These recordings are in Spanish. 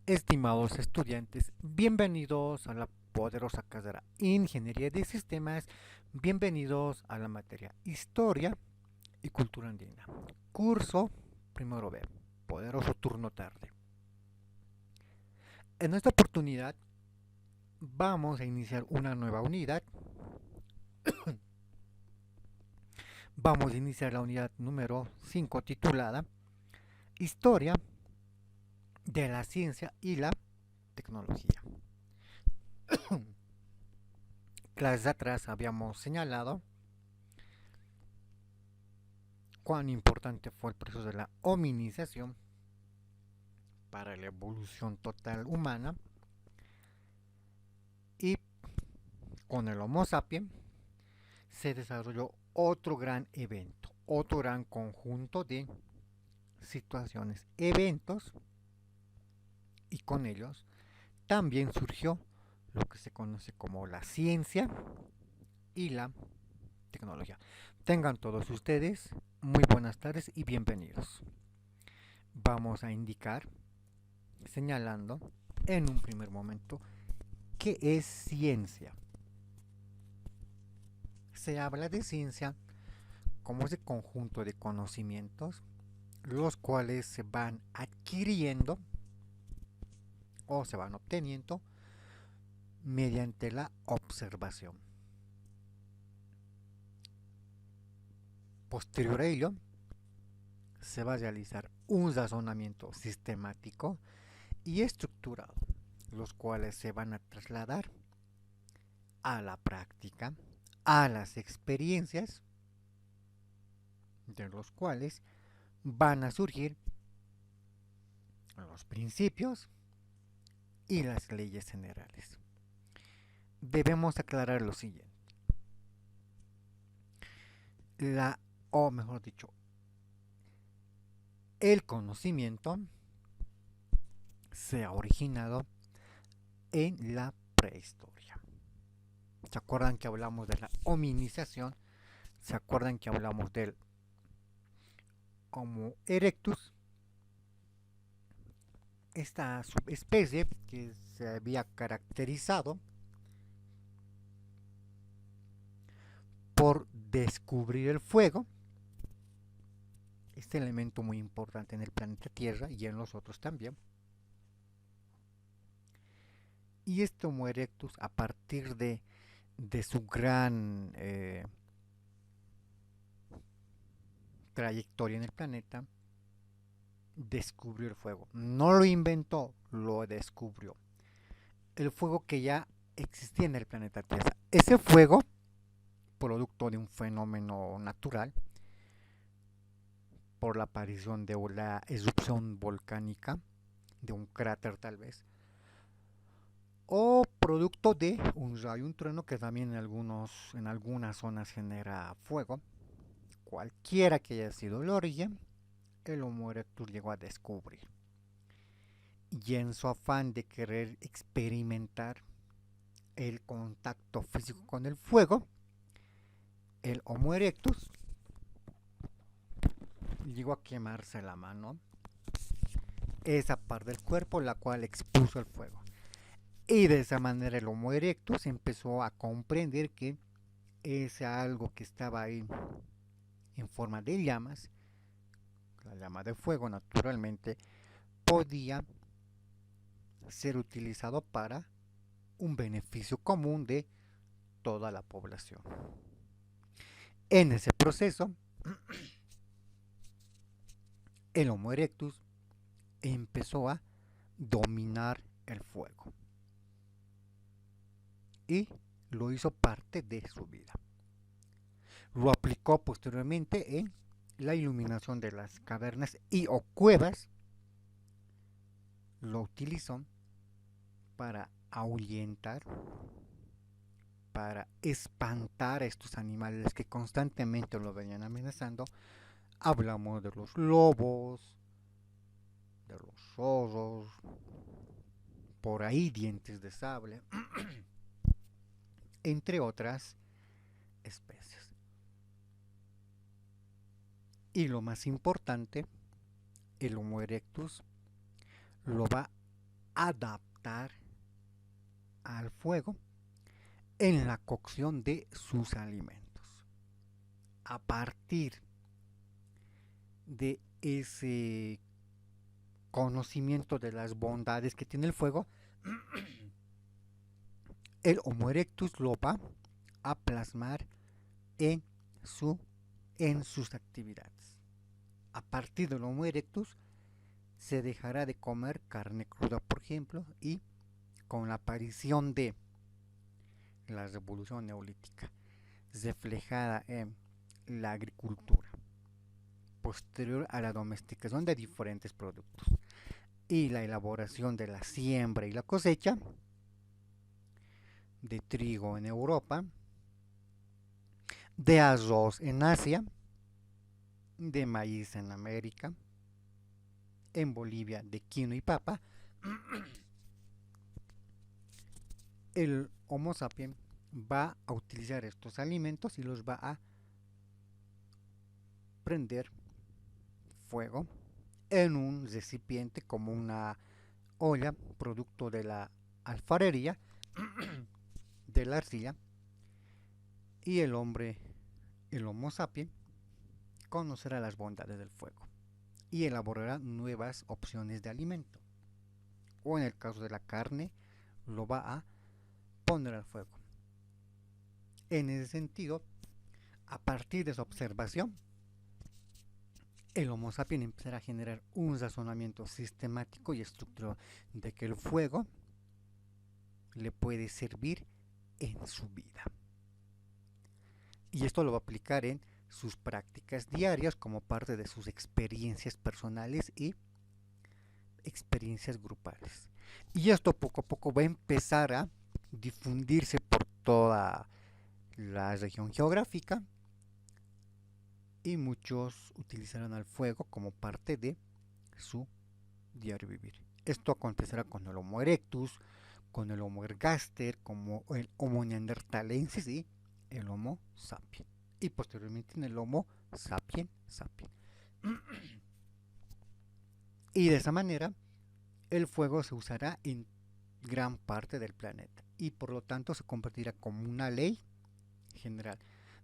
Estimados estudiantes, bienvenidos a la poderosa carrera Ingeniería de Sistemas, bienvenidos a la materia Historia y Cultura Andina. Curso primero B, poderoso turno tarde. En esta oportunidad vamos a iniciar una nueva unidad. Vamos a iniciar la unidad número 5 titulada Historia de la Ciencia y la Tecnología. Clases atrás habíamos señalado cuán importante fue el proceso de la hominización para la evolución total humana y con el Homo sapiens se desarrolló otro gran evento, otro gran conjunto de situaciones, eventos y con ellos también surgió lo que se conoce como la ciencia y la tecnología. Tengan todos ustedes muy buenas tardes y bienvenidos. Vamos a indicar, señalando en un primer momento, qué es ciencia. Se habla de ciencia como ese conjunto de conocimientos los cuales se van adquiriendo o se van obteniendo mediante la observación. Posterior a ello, se va a realizar un razonamiento sistemático y estructurado, los cuales se van a trasladar a la práctica, a las experiencias, de los cuales van a surgir los principios y las leyes generales. Debemos aclarar lo siguiente. O mejor dicho, el conocimiento se ha originado en la prehistoria. ¿Se acuerdan que hablamos de la hominización? ¿Se acuerdan que hablamos del Homo erectus? Esta subespecie que se había caracterizado por descubrir el fuego, este elemento muy importante en el planeta Tierra y en los otros también. Y este Homo erectus, a partir de su gran trayectoria en el planeta, descubrió el fuego. No lo inventó, lo descubrió. El fuego que ya existía en el planeta Tierra. Ese fuego, producto de un fenómeno natural, por la aparición de la erupción volcánica, de un cráter tal vez, o producto de un rayo, un trueno que también en algunas zonas genera fuego, cualquiera que haya sido el origen, el Homo erectus llegó a descubrir. Y en su afán de querer experimentar el contacto físico con el fuego, el Homo erectus llegó a quemarse la mano, esa parte del cuerpo la cual expuso el fuego. Y de esa manera el Homo erectus empezó a comprender que ese algo que estaba ahí en forma de llamas, la llama de fuego naturalmente, podía ser utilizado para un beneficio común de toda la población. En ese proceso, el Homo erectus empezó a dominar el fuego y lo hizo parte de su vida. Lo aplicó posteriormente en la iluminación de las cavernas y o cuevas, lo utilizó para ahuyentar, para espantar a estos animales que constantemente lo venían amenazando. Hablamos de los lobos, de los zorros, por ahí dientes de sable, entre otras especies. Y lo más importante, el Homo erectus lo va adaptar al fuego en la cocción de sus alimentos. A partir de ese conocimiento de las bondades que tiene el fuego, el Homo erectus lo va a plasmar en, su, en sus actividades. A partir del Homo erectus se dejará de comer carne cruda, por ejemplo, y con la aparición de la revolución neolítica, reflejada en la agricultura, posterior a la domesticación de diferentes productos y la elaboración de la siembra y la cosecha de trigo en Europa, de arroz en Asia, de maíz en América, en Bolivia de quino y papa, el Homo sapiens va a utilizar estos alimentos y los va a prender fuego en un recipiente como una olla, producto de la alfarería, de la arcilla, y el hombre, el Homo sapiens, conocerá las bondades del fuego y elaborará nuevas opciones de alimento. O en el caso de la carne, lo va a poner al fuego. En ese sentido, a partir de su observación, el Homo sapiens empezará a generar un razonamiento sistemático y estructurado de que el fuego le puede servir en su vida. Y esto lo va a aplicar en sus prácticas diarias como parte de sus experiencias personales y experiencias grupales. Y esto poco a poco va a empezar a difundirse por toda la región geográfica y muchos utilizarán al fuego como parte de su diario vivir. Esto acontecerá con el Homo erectus, con el Homo ergaster, como el Homo neanderthalensis y el Homo sapiens. Y posteriormente en el Homo sapiens sapiens. Y de esa manera el fuego se usará en gran parte del planeta y por lo tanto se convertirá como una ley general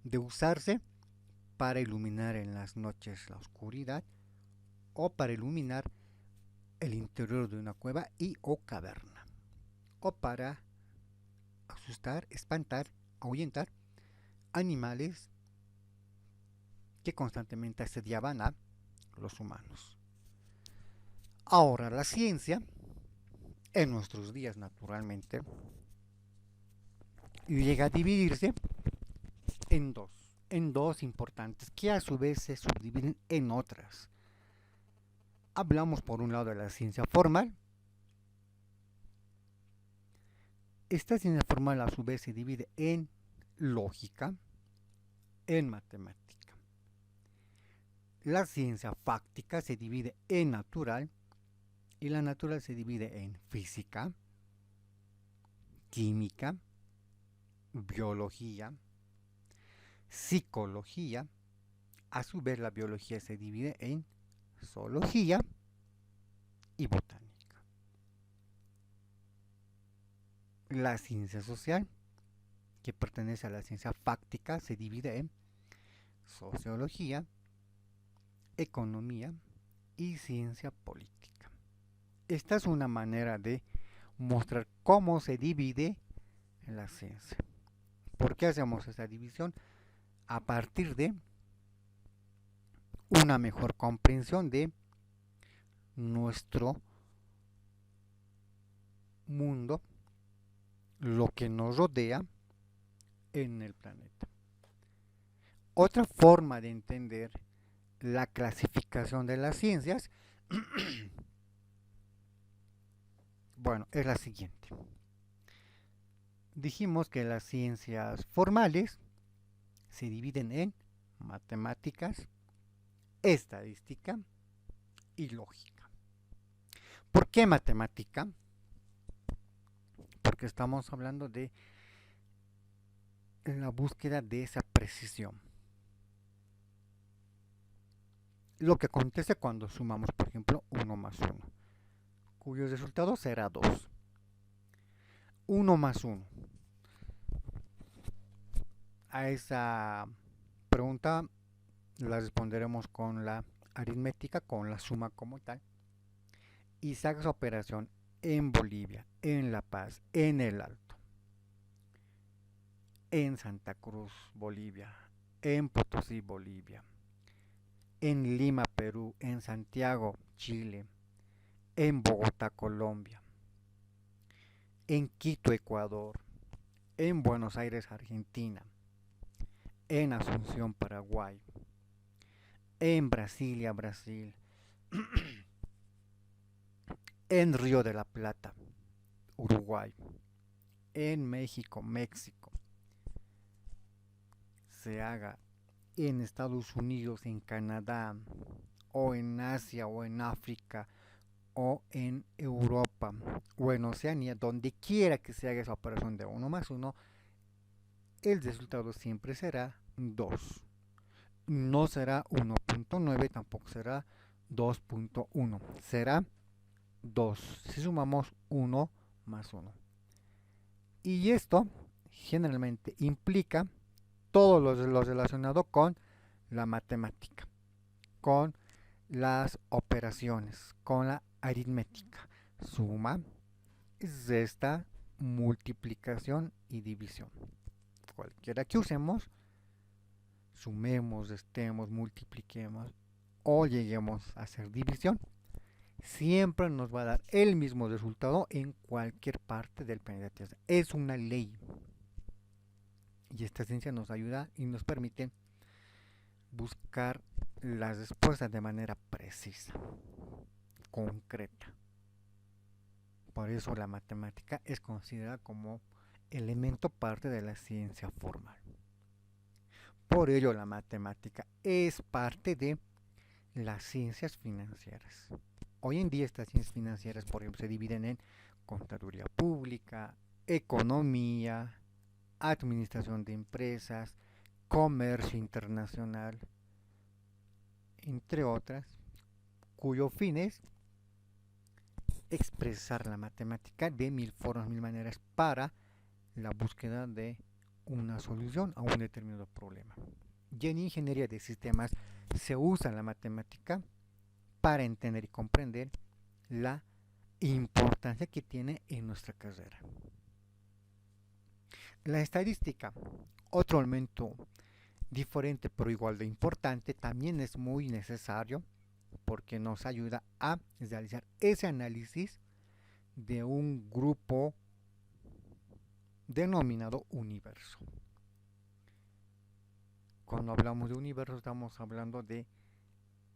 de usarse para iluminar en las noches la oscuridad o para iluminar el interior de una cueva y o caverna o para asustar, espantar, ahuyentar animales que constantemente asediaban a los humanos. Ahora la ciencia, en nuestros días naturalmente, llega a dividirse en dos importantes, que a su vez se subdividen en otras. Hablamos por un lado de la ciencia formal. Esta ciencia formal a su vez se divide en lógica, en matemática. La ciencia fáctica se divide en natural y la natural se divide en física, química, biología, psicología. A su vez la biología se divide en zoología y botánica. La ciencia social, que pertenece a la ciencia fáctica, se divide en sociología, economía y ciencia política. Esta es una manera de mostrar cómo se divide la ciencia. ¿Por qué hacemos esta división? A partir de una mejor comprensión de nuestro mundo, lo que nos rodea en el planeta. Otra forma de entender la clasificación de las ciencias, bueno, es la siguiente. Dijimos que las ciencias formales se dividen en matemáticas, estadística y lógica. ¿Por qué matemática? Porque estamos hablando de la búsqueda de esa precisión. Lo que acontece cuando sumamos, por ejemplo, 1 más 1. cuyo resultado será 2. 1 más 1. A esa pregunta la responderemos con la aritmética, con la suma como tal. Y se haga esa operación en Bolivia, en La Paz, en El Alto, en Santa Cruz, Bolivia, en Potosí, Bolivia, en Lima, Perú, en Santiago, Chile, en Bogotá, Colombia, en Quito, Ecuador, en Buenos Aires, Argentina, en Asunción, Paraguay, en Brasilia, Brasil, en Río de la Plata, Uruguay, en México, México, se haga en Estados Unidos, en Canadá, o en Asia, o en África, o en Europa, o en Oceanía, donde quiera que se haga esa operación de 1 más 1, el resultado siempre será 2. No será 1.9, tampoco será 2.1, será 2 si sumamos 1 más 1. Y esto generalmente implica todo lo relacionado con la matemática, con las operaciones, con la aritmética, suma, resta, multiplicación y división. Cualquiera que usemos, sumemos, restemos, multipliquemos o lleguemos a hacer división, siempre nos va a dar el mismo resultado en cualquier parte del planeta Tierra. Es una ley. Y esta ciencia nos ayuda y nos permite buscar las respuestas de manera precisa, concreta. Por eso la matemática es considerada como elemento parte de la ciencia formal. Por ello la matemática es parte de las ciencias financieras. Hoy en día estas ciencias financieras, por ejemplo, se dividen en contaduría pública, economía, administración de empresas, comercio internacional, entre otras, cuyo fin es expresar la matemática de mil formas, mil maneras para la búsqueda de una solución a un determinado problema. Y en ingeniería de sistemas se usa la matemática para entender y comprender la importancia que tiene en nuestra carrera. La estadística, otro elemento diferente pero igual de importante, también es muy necesario porque nos ayuda a realizar ese análisis de un grupo denominado universo. Cuando hablamos de universo estamos hablando de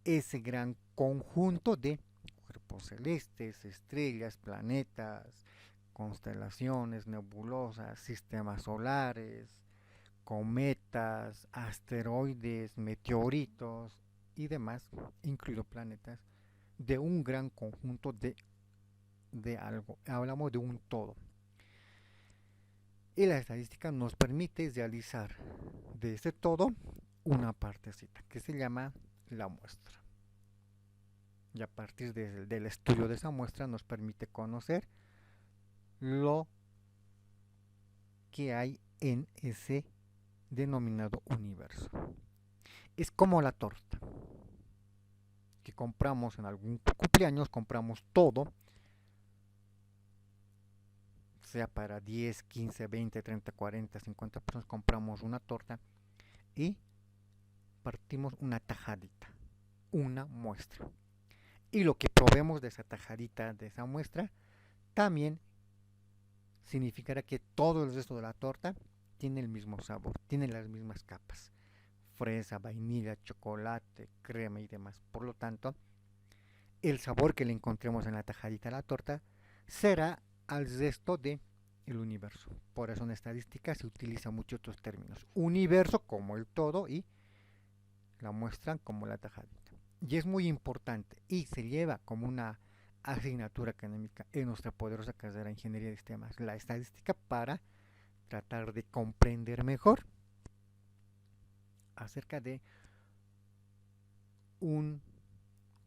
ese gran conjunto de cuerpos celestes, estrellas, planetas, constelaciones, nebulosas, sistemas solares, cometas, asteroides, meteoritos y demás, incluidos planetas, de un gran conjunto de algo. Hablamos de un todo. Y la estadística nos permite realizar de este todo una partecita que se llama la muestra. Y a partir del estudio de esa muestra nos permite conocer lo que hay en ese denominado universo. Es como la torta que compramos en algún cumpleaños, compramos todo, sea para 10, 15, 20, 30, 40, 50 personas, compramos una torta y partimos una tajadita, una muestra. Y lo que probemos de esa tajadita, de esa muestra, también significará que todo el resto de la torta tiene el mismo sabor, tiene las mismas capas. Fresa, vainilla, chocolate, crema y demás. Por lo tanto, el sabor que le encontremos en la tajadita de la torta será al resto del universo. Por eso en estadística se utiliza mucho otros términos. Universo como el todo y la muestra como la tajadita. Y es muy importante y se lleva como una asignatura académica en nuestra poderosa carrera de Ingeniería de Sistemas, la estadística, para tratar de comprender mejor acerca de un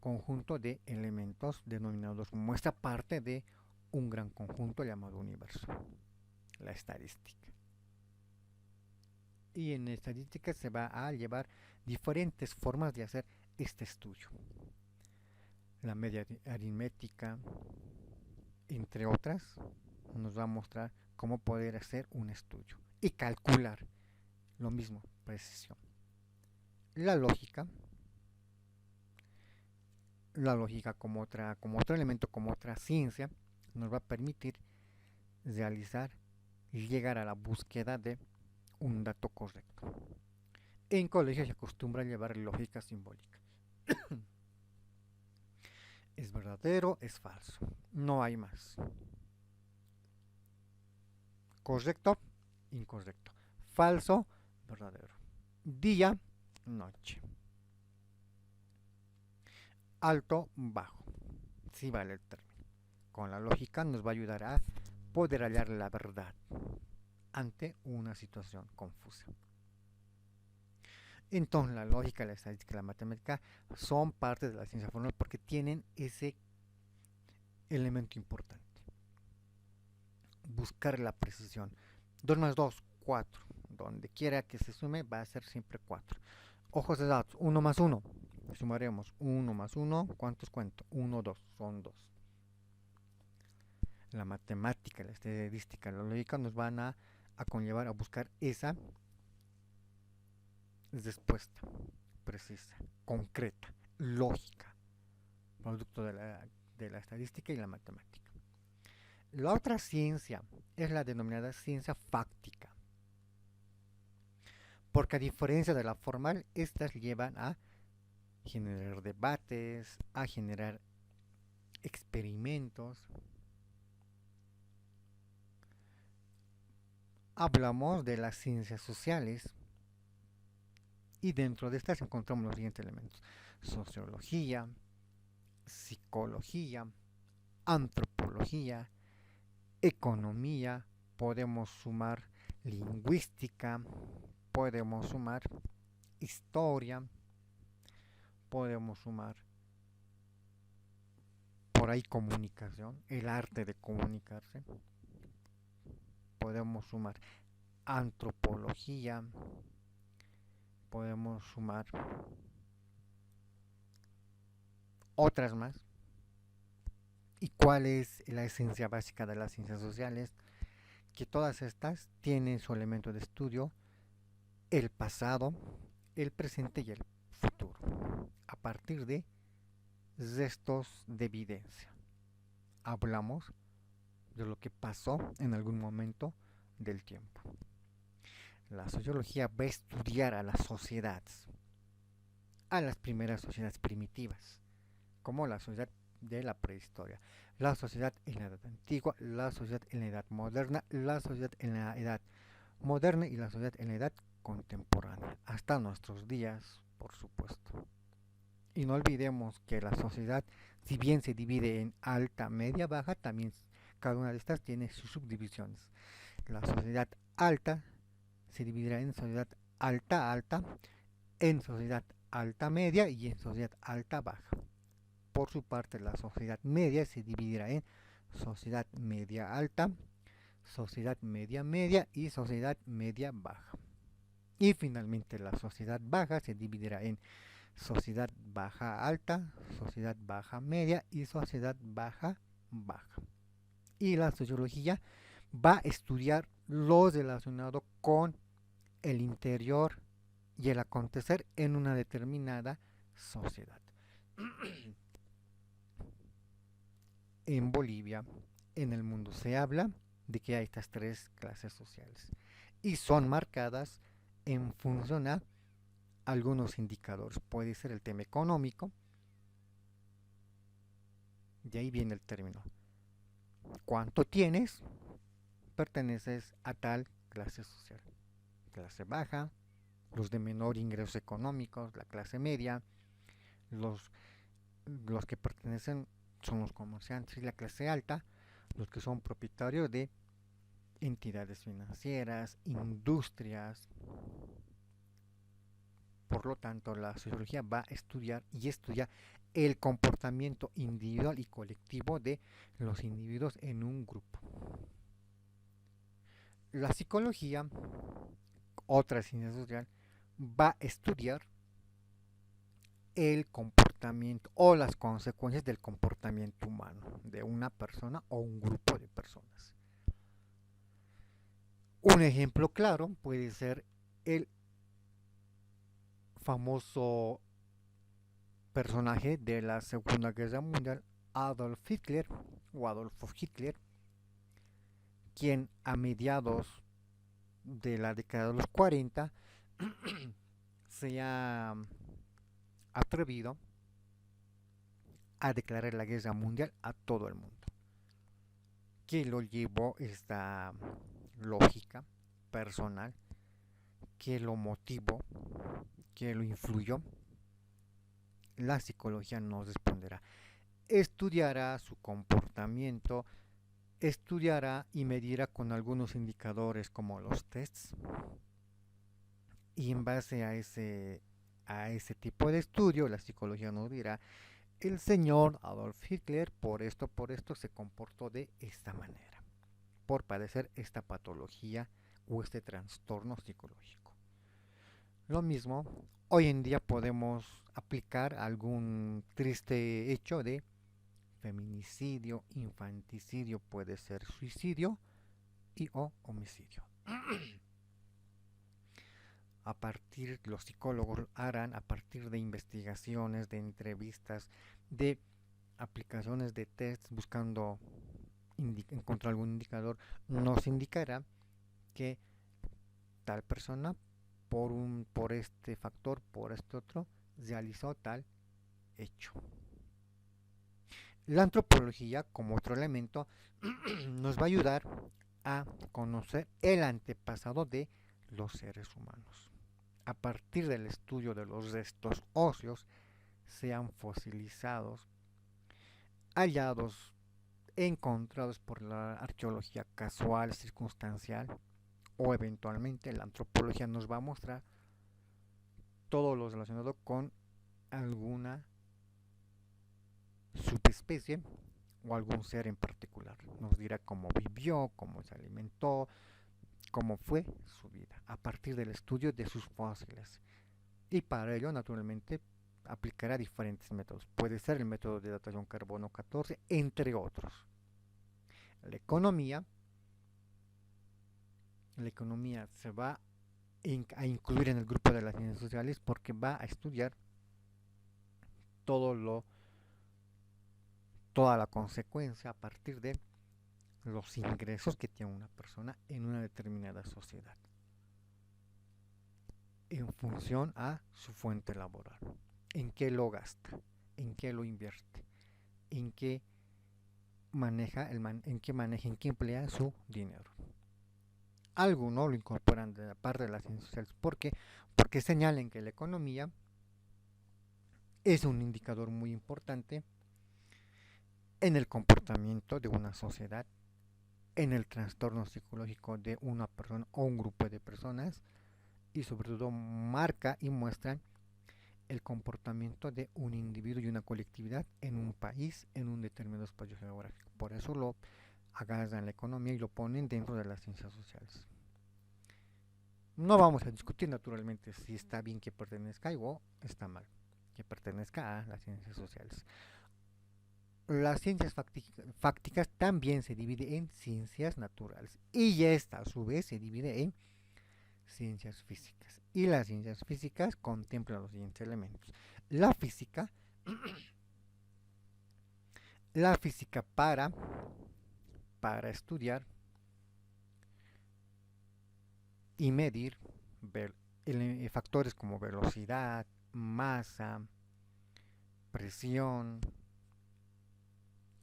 conjunto de elementos denominados como esta parte de un gran conjunto llamado universo, la estadística. Y en estadística se va a llevar diferentes formas de hacer este estudio. La media aritmética, entre otras, nos va a mostrar cómo poder hacer un estudio y calcular lo mismo, precisión. La lógica como otro elemento, como otra ciencia, nos va a permitir realizar y llegar a la búsqueda de un dato correcto. En colegio se acostumbra a llevar lógica simbólica. Es verdadero, es falso. No hay más. Correcto, incorrecto. Falso, verdadero. Día, noche. Alto, bajo. Sí vale el término. Con la lógica nos va a ayudar a poder hallar la verdad ante una situación confusa. Entonces la lógica, la estadística y la matemática son parte de la ciencia formal porque tienen ese elemento importante. Buscar la precisión. 2 más 2, 4. Donde quiera que se sume va a ser siempre 4. Ojos de datos, 1 más 1. Sumaremos 1 más 1. ¿Cuántos cuento? 1, 2. Son 2. La matemática, la estadística, la lógica nos van a conllevar a buscar esa respuesta precisa, concreta, lógica, producto de la estadística y la matemática. La otra ciencia es la denominada ciencia fáctica, porque a diferencia de la formal, estas llevan a generar debates, a generar experimentos. Hablamos de las ciencias sociales y dentro de estas encontramos los siguientes elementos: sociología, psicología, antropología, economía, podemos sumar lingüística, podemos sumar historia, podemos sumar por ahí comunicación, el arte de comunicarse, podemos sumar antropología, podemos sumar otras más. ¿Y cuál es la esencia básica de las ciencias sociales? Que todas estas tienen su elemento de estudio el pasado, el presente y el futuro, a partir de restos de evidencia. Hablamos de lo que pasó en algún momento del tiempo. La sociología va a estudiar a las sociedades, a las primeras sociedades primitivas, como la sociedad de la prehistoria, la sociedad en la edad antigua, la sociedad en la edad moderna, la sociedad en la edad moderna y la sociedad en la edad contemporánea, hasta nuestros días, por supuesto. Y no olvidemos que la sociedad, si bien se divide en alta, media, baja, también cada una de estas tiene sus subdivisiones. La sociedad alta se dividirá en sociedad alta, alta, en sociedad alta, media y en sociedad alta, baja. Por su parte, la sociedad media se dividirá en sociedad media alta, sociedad media media y sociedad media baja. Y finalmente la sociedad baja se dividirá en sociedad baja alta, sociedad baja media y sociedad baja baja. Y la sociología va a estudiar lo relacionado con el interior y el acontecer en una determinada sociedad. En Bolivia, en el mundo, se habla de que hay estas tres clases sociales y son marcadas en función a algunos indicadores. Puede ser el tema económico, de ahí viene el término. ¿Cuánto tienes? Perteneces a tal clase social. Clase baja, los de menor ingresos económicos, la clase media, los que pertenecen son los comerciantes, y la clase alta, los que son propietarios de entidades financieras, industrias, Por lo tanto, la sociología va a estudiar y estudia el comportamiento individual y colectivo de los individuos en un grupo. La psicología, otra ciencia social, va a estudiar el comportamiento o las consecuencias del comportamiento humano de una persona o un grupo de personas. Un ejemplo claro puede ser el famoso personaje de la Segunda Guerra Mundial, Adolf Hitler o Adolfo Hitler, quien a mediados de la década de los 40 se ha atrevido a declarar la guerra mundial a todo el mundo. ¿Qué lo llevó esta lógica personal? ¿Qué lo motivó? ¿Qué lo influyó? La psicología nos responderá. Estudiará su comportamiento, estudiará y medirá con algunos indicadores como los tests, y en base a ese tipo de estudio la psicología nos dirá: el señor Adolf Hitler por esto se comportó de esta manera, por padecer esta patología o este trastorno psicológico. Lo mismo, hoy en día podemos aplicar algún triste hecho de feminicidio, infanticidio, puede ser suicidio y o homicidio. A partir, los psicólogos harán a partir de investigaciones, de entrevistas, de aplicaciones de tests buscando encontrar algún indicador, nos indicará que tal persona por este factor, por este otro, realizó tal hecho. La antropología, como otro elemento, nos va a ayudar a conocer el antepasado de los seres humanos. A partir del estudio de los restos óseos, sean fosilizados, hallados, encontrados por la arqueología casual, circunstancial, o eventualmente la antropología nos va a mostrar todo lo relacionado con alguna subespecie o algún ser en particular. Nos dirá cómo vivió, cómo se alimentó, cómo fue su vida, a partir del estudio de sus fósiles. Y para ello, naturalmente, aplicará diferentes métodos. Puede ser el método de datación carbono 14, entre otros. La economía se va a incluir en el grupo de las ciencias sociales porque va a estudiar todo lo toda la consecuencia a partir de los ingresos que tiene una persona en una determinada sociedad en función a su fuente laboral, en qué lo gasta, en qué lo invierte, en qué en qué emplea su dinero. Algunos lo incorporan de la parte de las ciencias sociales. ¿Por qué? Porque señalan que la economía es un indicador muy importante en el comportamiento de una sociedad, en el trastorno psicológico de una persona o un grupo de personas, y sobre todo marca y muestra el comportamiento de un individuo y una colectividad en un país, en un determinado espacio geográfico. Por eso lo agarran la economía y lo ponen dentro de las ciencias sociales. No vamos a discutir naturalmente si está bien que pertenezca o está mal que pertenezca a las ciencias sociales. Las ciencias fácticas también se divide en ciencias naturales y esta a su vez se divide en ciencias físicas. Y las ciencias físicas contemplan los siguientes elementos. La física, la física para estudiar y medir factores como velocidad, masa, presión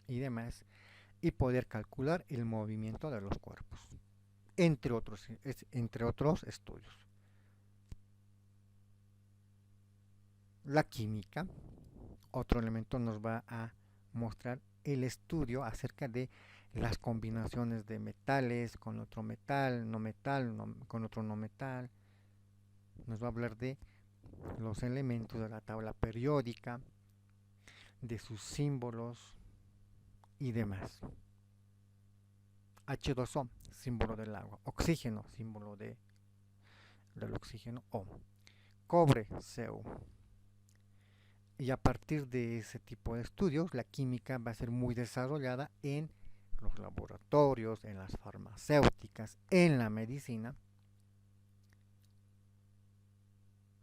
y demás, y poder calcular el movimiento de los cuerpos, entre otros estudios. La química, otro elemento, nos va a mostrar el estudio acerca de las combinaciones de metales con otro metal, no metal, con otro no metal. Nos va a hablar de los elementos de la tabla periódica, de sus símbolos y demás. H2O, símbolo del agua. Oxígeno, símbolo del oxígeno O. Cobre, Cu. Y a partir de ese tipo de estudios, la química va a ser muy desarrollada en los laboratorios, en las farmacéuticas, en la medicina.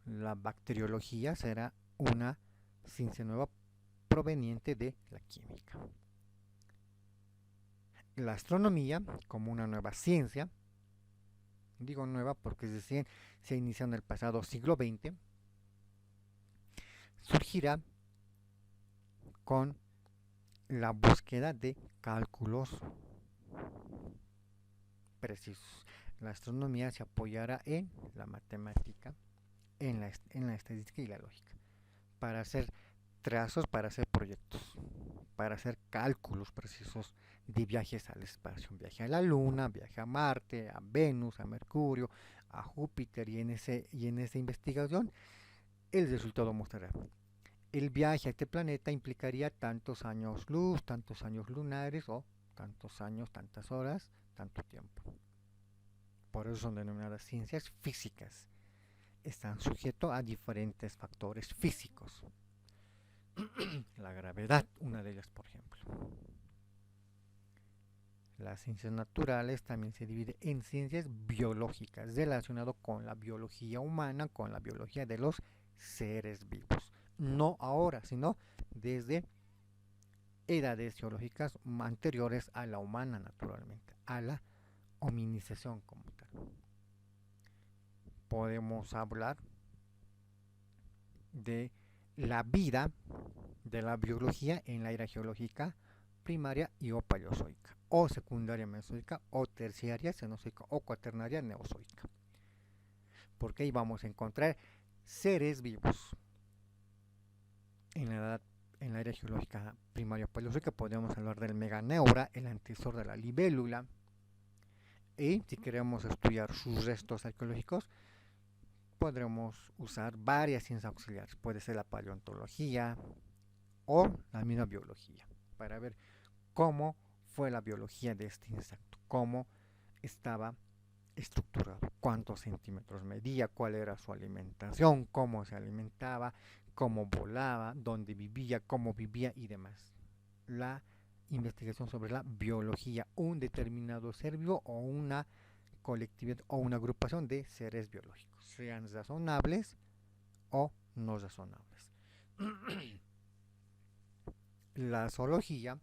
La bacteriología será una ciencia nueva proveniente de la química. La astronomía, como una nueva ciencia, digo nueva porque se inició en el pasado siglo XX, surgirá con la búsqueda de cálculos precisos. La astronomía se apoyará en la matemática, en la estadística y la lógica, para hacer trazos, para hacer proyectos, para hacer cálculos precisos de viajes al espacio, un viaje a la Luna, viaje a Marte, a Venus, a Mercurio, a Júpiter, y en esa investigación el resultado mostrará. El viaje a este planeta implicaría tantos años luz, tantos años lunares, o tantos años, tantas horas, tanto tiempo. Por eso son denominadas ciencias físicas. Están sujetos a diferentes factores físicos. La gravedad, una de ellas, por ejemplo. Las ciencias naturales también se dividen en ciencias biológicas, relacionado con la biología humana, con la biología de los seres vivos. No ahora, sino desde edades geológicas anteriores a la humana, naturalmente, a la hominización como tal. Podemos hablar de la vida, de la biología en la era geológica primaria y o paleozoica, o secundaria mesozoica, o terciaria cenozoica, o cuaternaria neozoica. Porque ahí vamos a encontrar seres vivos. En la era geológica primaria paleozoica podemos hablar del meganeura, el antecesor de la libélula. Y si queremos estudiar sus restos arqueológicos, podremos usar varias ciencias auxiliares. Puede ser la paleontología o la misma biología, para ver cómo fue la biología de este insecto, cómo estaba estructurado, cuántos centímetros medía, cuál era su alimentación, cómo se alimentaba, cómo volaba, dónde vivía, cómo vivía y demás. La investigación sobre la biología, un determinado ser vivo o una colectividad o una agrupación de seres biológicos, sean razonables o no razonables. La zoología,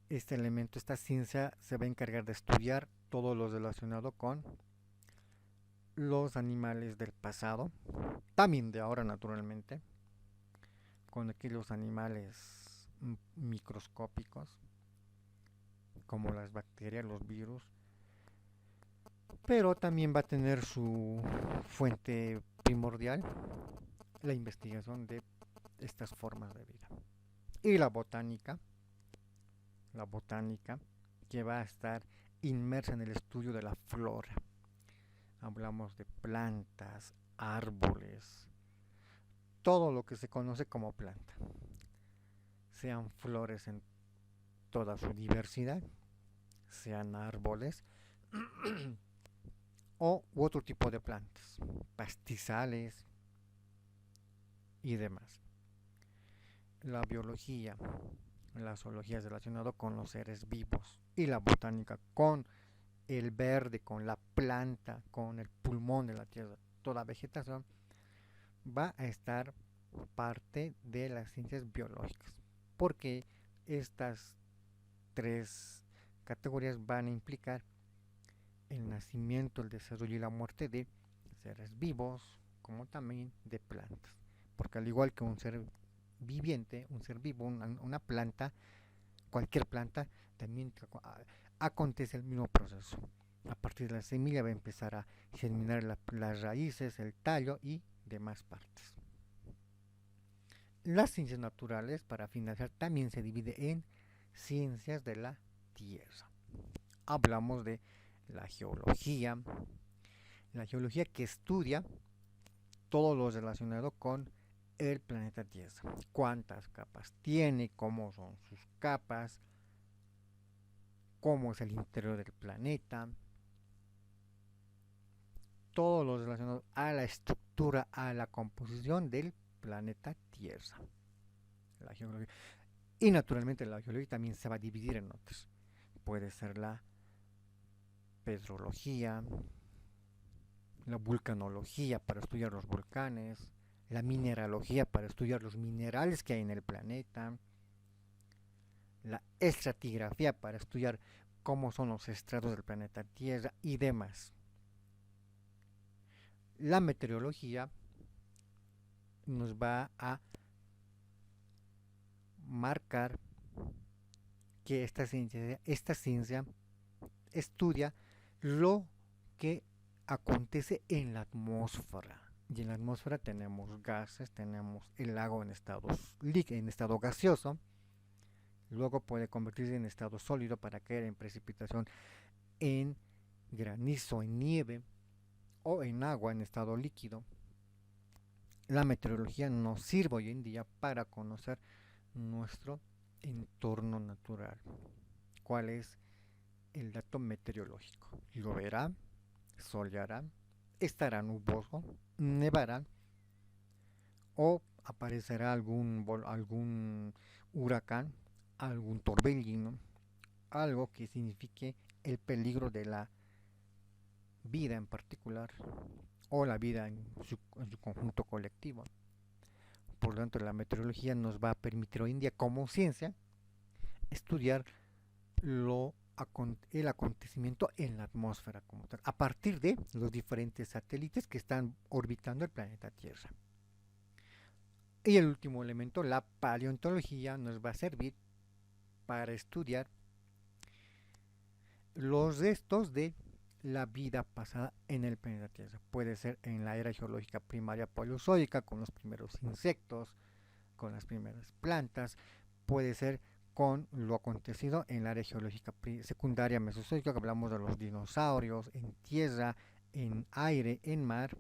este elemento, esta ciencia se va a encargar de estudiar todo lo relacionado con los animales del pasado, también de ahora naturalmente, con aquellos animales microscópicos como las bacterias, los virus, pero también va a tener su fuente primordial, la investigación de estas formas de vida. Y la botánica que va a estar inmersa en el estudio de la flora. Hablamos de plantas, árboles, todo lo que se conoce como planta, sean flores en toda su diversidad, sean árboles o otro tipo de plantas, pastizales y demás. La biología, la zoología es relacionado con los seres vivos y la botánica con el verde, con la planta, con el pulmón de la tierra. Toda vegetación va a estar parte de las ciencias biológicas, porque estas tres categorías van a implicar el nacimiento, el desarrollo y la muerte de seres vivos, como también de plantas, porque al igual que un ser viviente, un ser vivo, una planta, cualquier planta, también acontece el mismo proceso. A partir de la semilla va a empezar a germinar las raíces, el tallo y demás partes. Las ciencias naturales, para finalizar, también se divide en ciencias de la tierra. Hablamos de la geología que estudia todo lo relacionado con el planeta Tierra. Cuántas capas tiene, cómo son sus capas, cómo es el interior del planeta, todo lo relacionado a la estructura, a la composición del planeta Tierra. La geología. Y naturalmente la geología también se va a dividir en otras. Puede ser la petrología, la vulcanología para estudiar los volcanes, la mineralogía para estudiar los minerales que hay en el planeta, la estratigrafía para estudiar cómo son los estratos del planeta Tierra y demás. La meteorología nos va a marcar que esta ciencia estudia lo que acontece en la atmósfera. Y en la atmósfera tenemos gases, tenemos el agua en estado gaseoso, luego puede convertirse en estado sólido para caer en precipitación, en granizo, en nieve o en agua en estado líquido. La meteorología nos sirve hoy en día para conocer nuestro entorno natural. ¿Cuál es el dato meteorológico? Lloverá, soleará, estará nuboso, nevará o aparecerá algún huracán, algún torbellino, algo que signifique el peligro de la vida en particular o la vida en su conjunto colectivo. Por lo tanto, la meteorología nos va a permitir hoy en día como ciencia estudiar lo, el acontecimiento en la atmósfera como tal, a partir de los diferentes satélites que están orbitando el planeta Tierra. Y el último elemento, la paleontología, nos va a servir para estudiar los restos de la vida pasada en el planeta Tierra. Puede ser en la era geológica primaria paleozoica, con los primeros insectos, con las primeras plantas, puede ser con lo acontecido en la era geológica secundaria mesozoica, que hablamos de los dinosaurios en tierra, en aire, en mar,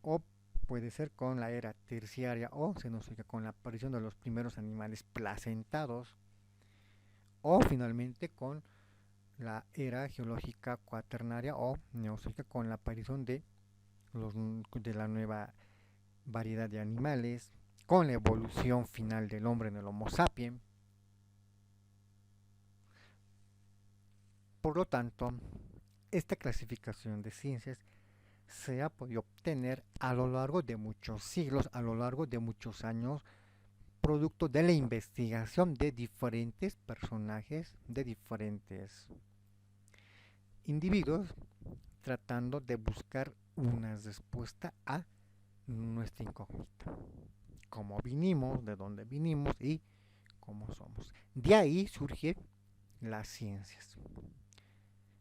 o puede ser con la era terciaria o cenozoica, con la aparición de los primeros animales placentados, o finalmente con la era geológica cuaternaria o neozoica, con la aparición de la nueva variedad de animales, con la evolución final del hombre en el Homo sapiens. Por lo tanto, esta clasificación de ciencias se ha podido obtener a lo largo de muchos siglos, a lo largo de muchos años, producto de la investigación de diferentes personajes, de diferentes individuos, tratando de buscar una respuesta a nuestra incógnita. Cómo vinimos, de dónde vinimos y cómo somos. De ahí surgen las ciencias.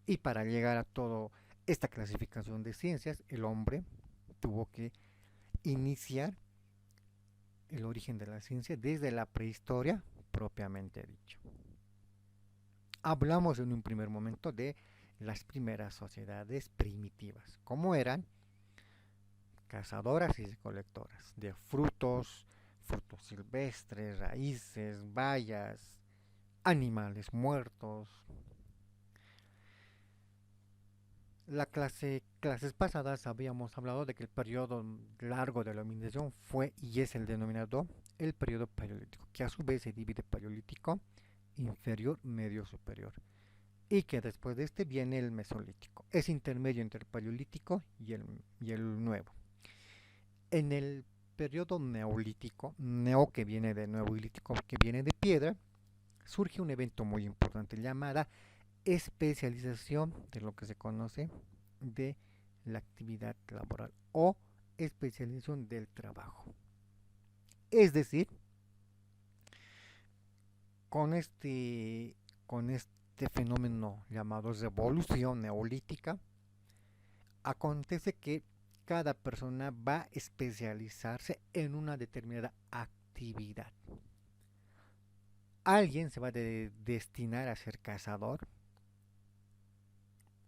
Y para llegar a toda esta clasificación de ciencias, el hombre tuvo que iniciar el origen de la ciencia desde la prehistoria propiamente dicho. Hablamos en un primer momento de las primeras sociedades primitivas, como eran cazadoras y recolectoras de frutos, frutos silvestres, raíces, bayas, animales muertos. Clases pasadas habíamos hablado de que el periodo largo de la hominización fue y es el denominado el periodo paleolítico, que a su vez se divide paleolítico inferior, medio, superior, y que después de este viene el mesolítico, es intermedio entre el paleolítico y el nuevo. En el periodo neolítico, neo que viene de nuevo y lítico que viene de piedra, surge un evento muy importante llamada especialización de lo que se conoce de la actividad laboral o especialización del trabajo. Es decir, con este fenómeno llamado revolución neolítica, acontece que cada persona va a especializarse en una determinada actividad. Alguien se va a destinar a ser cazador,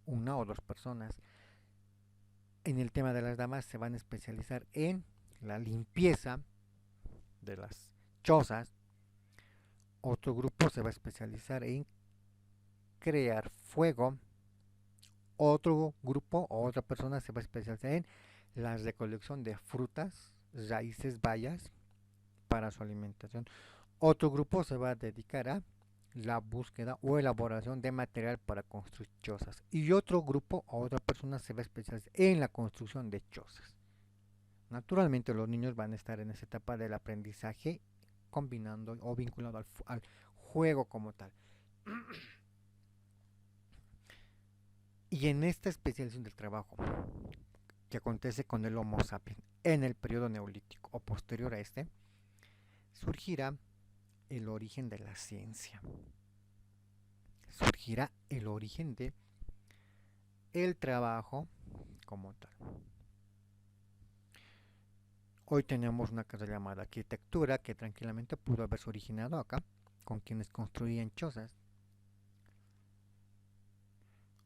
una o dos personas. En el tema de las damas se van a especializar en la limpieza de las chozas. Otro grupo se va a especializar en crear fuego. Otro grupo o otra persona se va a especializar en la recolección de frutas, raíces, bayas para su alimentación. Otro grupo se va a dedicar a la búsqueda o elaboración de material para construir chozas. Y otro grupo o otra persona se va a especializar en la construcción de chozas. Naturalmente los niños van a estar en esa etapa del aprendizaje combinando o vinculado al juego como tal. Y en esta especialización del trabajo que acontece con el Homo sapiens en el periodo neolítico o posterior a este, surgirá el origen de la ciencia. Surgirá el origen de el trabajo como tal. Hoy tenemos una carrera llamada arquitectura que tranquilamente pudo haberse originado acá con quienes construían chozas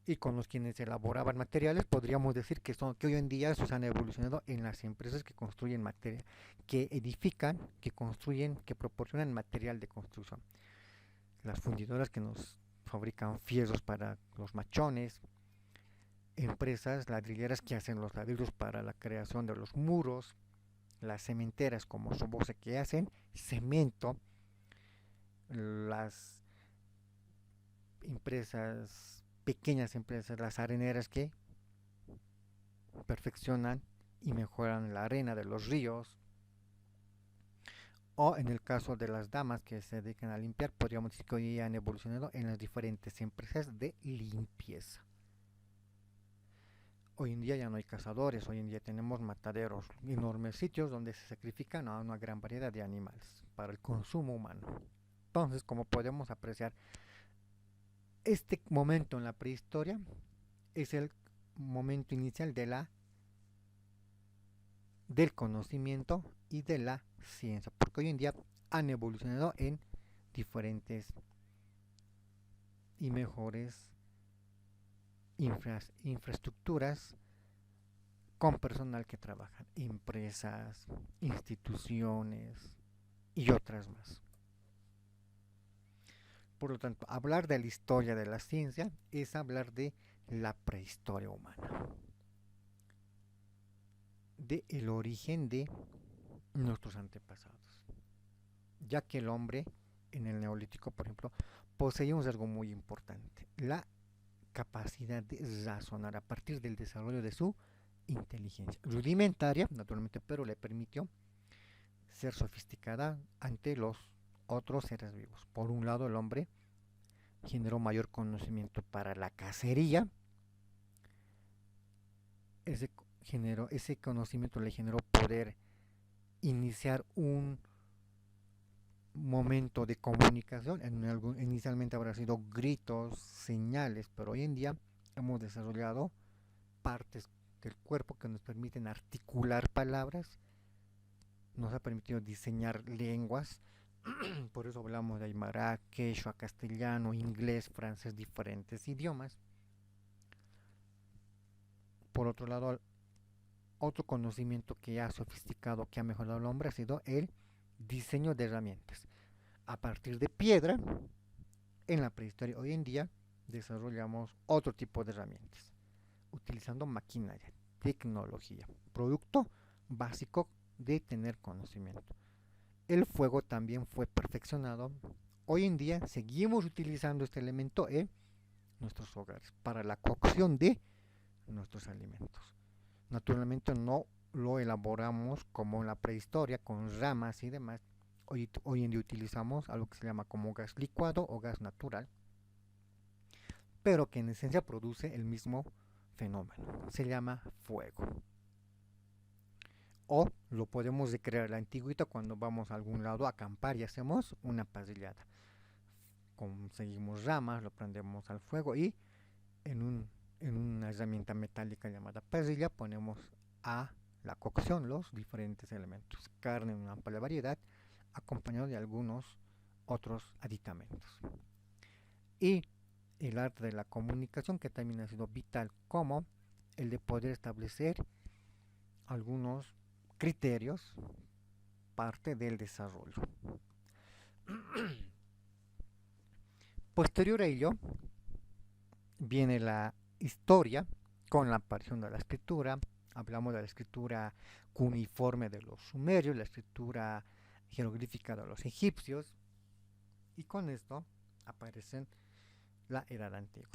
y con los quienes elaboraban materiales. Podríamos decir que hoy en día estos han evolucionado en las empresas que construyen material, que edifican, que construyen, que proporcionan material de construcción. Las fundidoras que nos fabrican fierros para los machones, empresas ladrilleras que hacen los ladrillos para la creación de los muros, las cementeras como Sobosa que hacen cemento, las empresas, pequeñas empresas, las areneras que perfeccionan y mejoran la arena de los ríos, o en el caso de las damas que se dedican a limpiar, podríamos decir que hoy han evolucionado en las diferentes empresas de limpieza. Hoy en día ya no hay cazadores, hoy en día tenemos mataderos, enormes sitios donde se sacrifican a una gran variedad de animales para el consumo humano. Entonces, como podemos apreciar, este momento en la prehistoria es el momento inicial del conocimiento y de la ciencia, porque hoy en día han evolucionado en diferentes y mejores infraestructuras con personal que trabajan, empresas, instituciones y otras más. Por lo tanto, hablar de la historia de la ciencia es hablar de la prehistoria humana, de el origen de nuestros antepasados, ya que el hombre en el neolítico, por ejemplo, poseía un rasgo muy importante, la capacidad de razonar a partir del desarrollo de su inteligencia, rudimentaria, naturalmente, pero le permitió ser sofisticada ante los otros seres vivos. Por un lado, el hombre generó mayor conocimiento para la cacería, ese conocimiento le generó poder iniciar un momento de comunicación. Inicialmente habrá sido gritos, señales, pero hoy en día hemos desarrollado partes del cuerpo que nos permiten articular palabras, nos ha permitido diseñar lenguas. Por eso hablamos de aymara, quechua, castellano, inglés, francés, diferentes idiomas. Por otro lado, otro conocimiento que ha sofisticado, que ha mejorado el hombre, ha sido el diseño de herramientas. A partir de piedra, en la prehistoria, hoy en día, desarrollamos otro tipo de herramientas, utilizando maquinaria, tecnología, producto básico de tener conocimiento. El fuego también fue perfeccionado. Hoy en día seguimos utilizando este elemento en nuestros hogares para la cocción de nuestros alimentos. Naturalmente no lo elaboramos como en la prehistoria con ramas y demás. Hoy en día utilizamos algo que se llama como gas licuado o gas natural, pero que en esencia produce el mismo fenómeno. Se llama fuego. O lo podemos recrear la antigüita cuando vamos a algún lado a acampar y hacemos una parrillada. Conseguimos ramas, lo prendemos al fuego y en una herramienta metálica llamada parrilla ponemos a la cocción los diferentes elementos. Carne en una amplia variedad, acompañado de algunos otros aditamentos. Y el arte de la comunicación, que también ha sido vital como el de poder establecer algunos criterios, parte del desarrollo. Posterior a ello viene la historia con la aparición de la escritura. Hablamos de la escritura cuneiforme de los sumerios, la escritura jeroglífica de los egipcios, y con esto aparecen la Edad Antigua.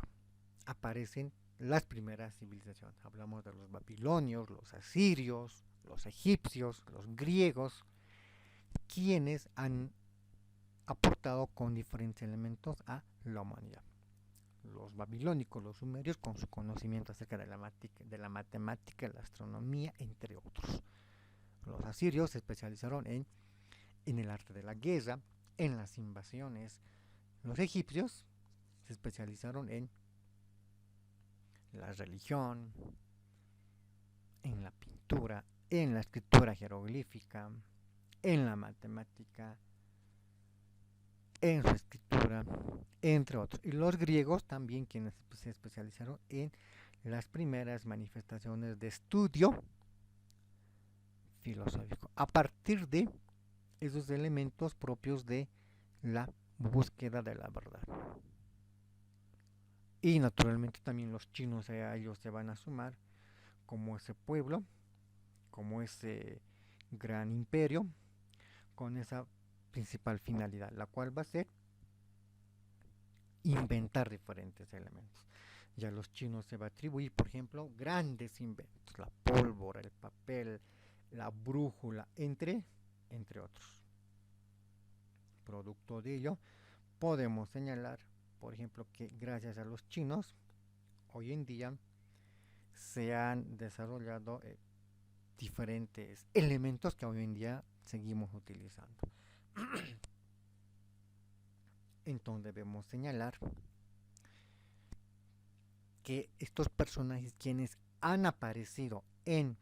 Aparecen las primeras civilizaciones. Hablamos de los babilonios, los asirios, los egipcios, los griegos, quienes han aportado con diferentes elementos a la humanidad. Los babilónicos, los sumerios, con su conocimiento acerca de la matemática, la astronomía, entre otros. Los asirios se especializaron en el arte de la guerra, en las invasiones. Los egipcios se especializaron en la religión, en la pintura, en la escritura jeroglífica, en la matemática, en su escritura, entre otros. Y los griegos también, quienes se especializaron en las primeras manifestaciones de estudio filosófico, a partir de esos elementos propios de la búsqueda de la verdad. Y naturalmente también los chinos a ellos se van a sumar como ese pueblo, como ese gran imperio, con esa principal finalidad, la cual va a ser inventar diferentes elementos. Ya a los chinos se va a atribuir, por ejemplo, grandes inventos, la pólvora, el papel, la brújula, entre otros. Producto de ello, podemos señalar, por ejemplo, que gracias a los chinos, hoy en día se han desarrollado diferentes elementos que hoy en día seguimos utilizando. Entonces debemos señalar que estos personajes quienes han aparecido en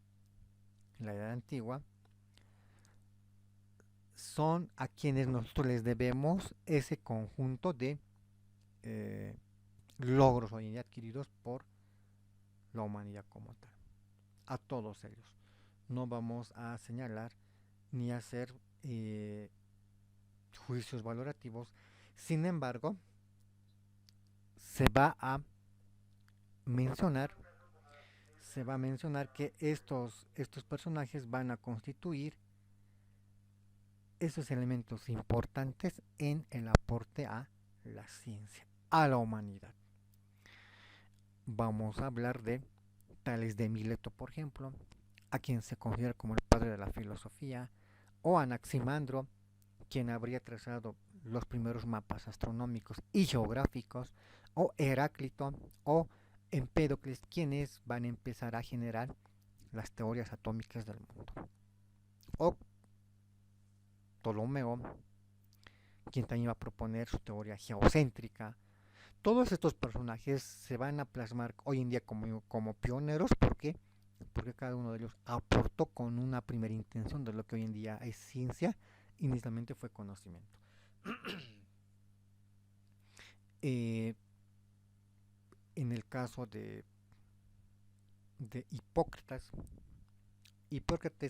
la Edad Antigua son a quienes nosotros les debemos ese conjunto de logros hoy en día adquiridos por la humanidad como tal. A todos ellos. No vamos a señalar ni a hacer juicios valorativos. Sin embargo, se va a mencionar que estos personajes van a constituir esos elementos importantes en el aporte a la ciencia, a la humanidad. Vamos a hablar de Tales de Mileto, por ejemplo, a quien se considera como el padre de la filosofía, o Anaximandro, quien habría trazado los primeros mapas astronómicos y geográficos, o Heráclito, o Empédocles, quienes van a empezar a generar las teorías atómicas del mundo, o Ptolomeo, quien también va a proponer su teoría geocéntrica. Todos estos personajes se van a plasmar hoy en día como pioneros. ¿Por qué? Porque cada uno de ellos aportó con una primera intención de lo que hoy en día es ciencia, inicialmente fue conocimiento. En el caso de Hipócrates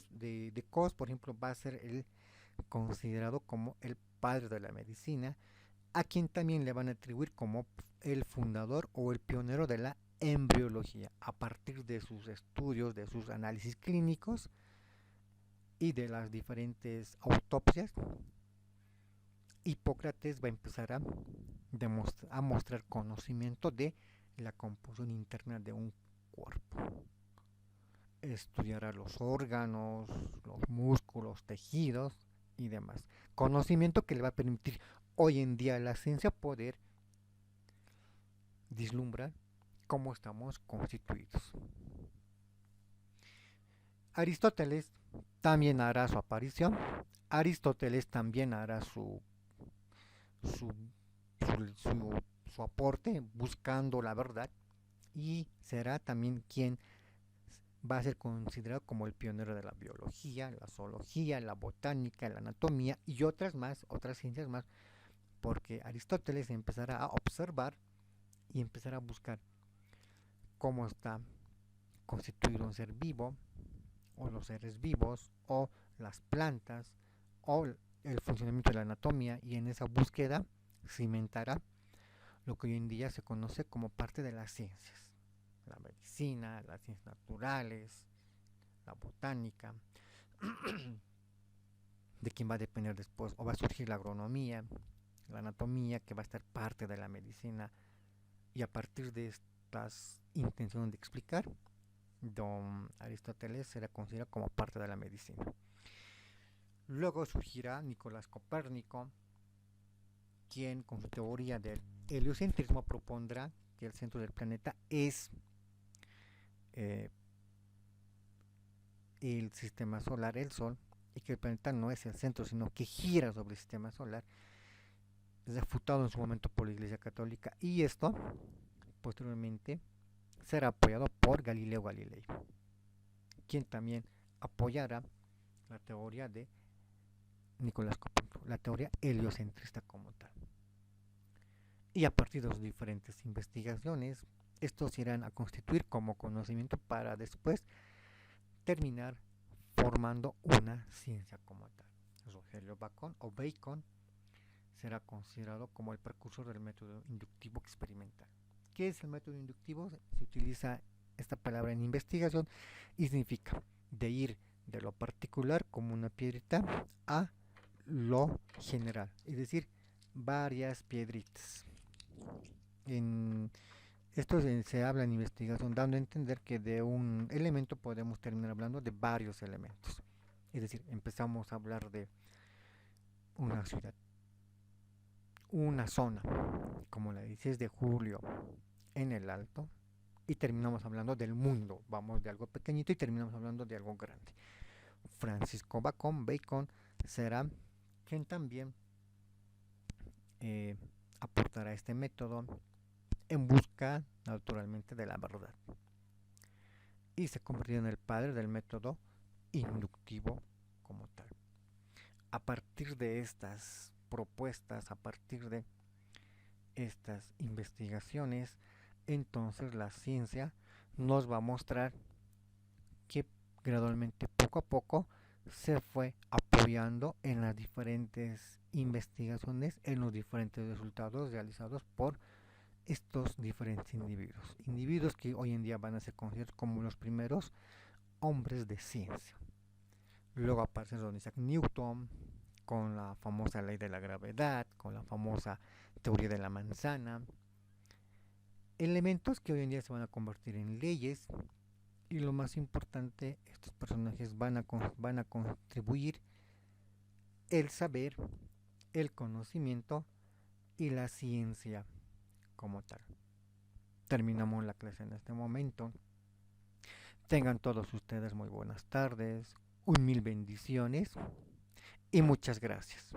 de Cos, por ejemplo, va a ser el considerado como el padre de la medicina, a quien también le van a atribuir como el fundador o el pionero de la embriología, a partir de sus estudios, de sus análisis clínicos y de las diferentes autopsias. Hipócrates va a empezar a mostrar conocimiento de la composición interna de un cuerpo. Estudiará los órganos, los músculos, tejidos y demás. Conocimiento que le va a permitir hoy en día a la ciencia poder vislumbrar cómo estamos constituidos. Aristóteles también hará su aparición. Aristóteles también hará su aporte buscando la verdad, y será también quien va a ser considerado como el pionero de la biología, la zoología, la botánica, la anatomía y otras ciencias más, porque Aristóteles empezará a observar y empezará a buscar cómo está constituir un ser vivo, o los seres vivos, o las plantas, o el funcionamiento de la anatomía, y en esa búsqueda cimentará lo que hoy en día se conoce como parte de las ciencias, la medicina, las ciencias naturales, la botánica, de quien va a depender después, o va a surgir la agronomía, la anatomía, que va a estar parte de la medicina, y a partir de estas intenciones de explicar, don Aristóteles será considerado como parte de la medicina. Luego surgirá Nicolás Copérnico, quien con su teoría del heliocentrismo propondrá que el centro del planeta es eh, el sistema solar, el Sol, y que el planeta no es el centro, sino que gira sobre el sistema solar, refutado en su momento por la Iglesia Católica, y esto posteriormente será apoyado por Galileo Galilei, quien también apoyará la teoría de Nicolás Copérnico, la teoría heliocentrista como tal. Y a partir de sus diferentes investigaciones, estos irán a constituir como conocimiento para después terminar formando una ciencia como tal. Rogelio Bacon o Bacon será considerado como el precursor del método inductivo experimental. ¿Qué es el método inductivo? Se utiliza esta palabra en investigación y significa de ir de lo particular como una piedrita a lo general, es decir, varias piedritas. En esto se habla en investigación dando a entender que de un elemento podemos terminar hablando de varios elementos. Es decir, empezamos a hablar de una ciudad, una zona, como la 16 de julio en el Alto, y terminamos hablando del mundo. Vamos de algo pequeñito y terminamos hablando de algo grande. Francisco Bacon será quien también eh, aportará este método en busca naturalmente de la verdad. Y se convirtió en el padre del método inductivo como tal. A partir de estas propuestas, a partir de estas investigaciones, entonces la ciencia nos va a mostrar que gradualmente, poco a poco, se fue apoyando en las diferentes investigaciones, en los diferentes resultados realizados por estos diferentes individuos. Individuos que hoy en día van a ser considerados como los primeros hombres de ciencia. Luego aparece don Isaac Newton con la famosa ley de la gravedad, con la famosa teoría de la manzana. Elementos que hoy en día se van a convertir en leyes, y lo más importante, estos personajes van a contribuir el saber, el conocimiento y la ciencia como tal. Terminamos la clase en este momento. Tengan todos ustedes muy buenas tardes, un mil bendiciones y muchas gracias.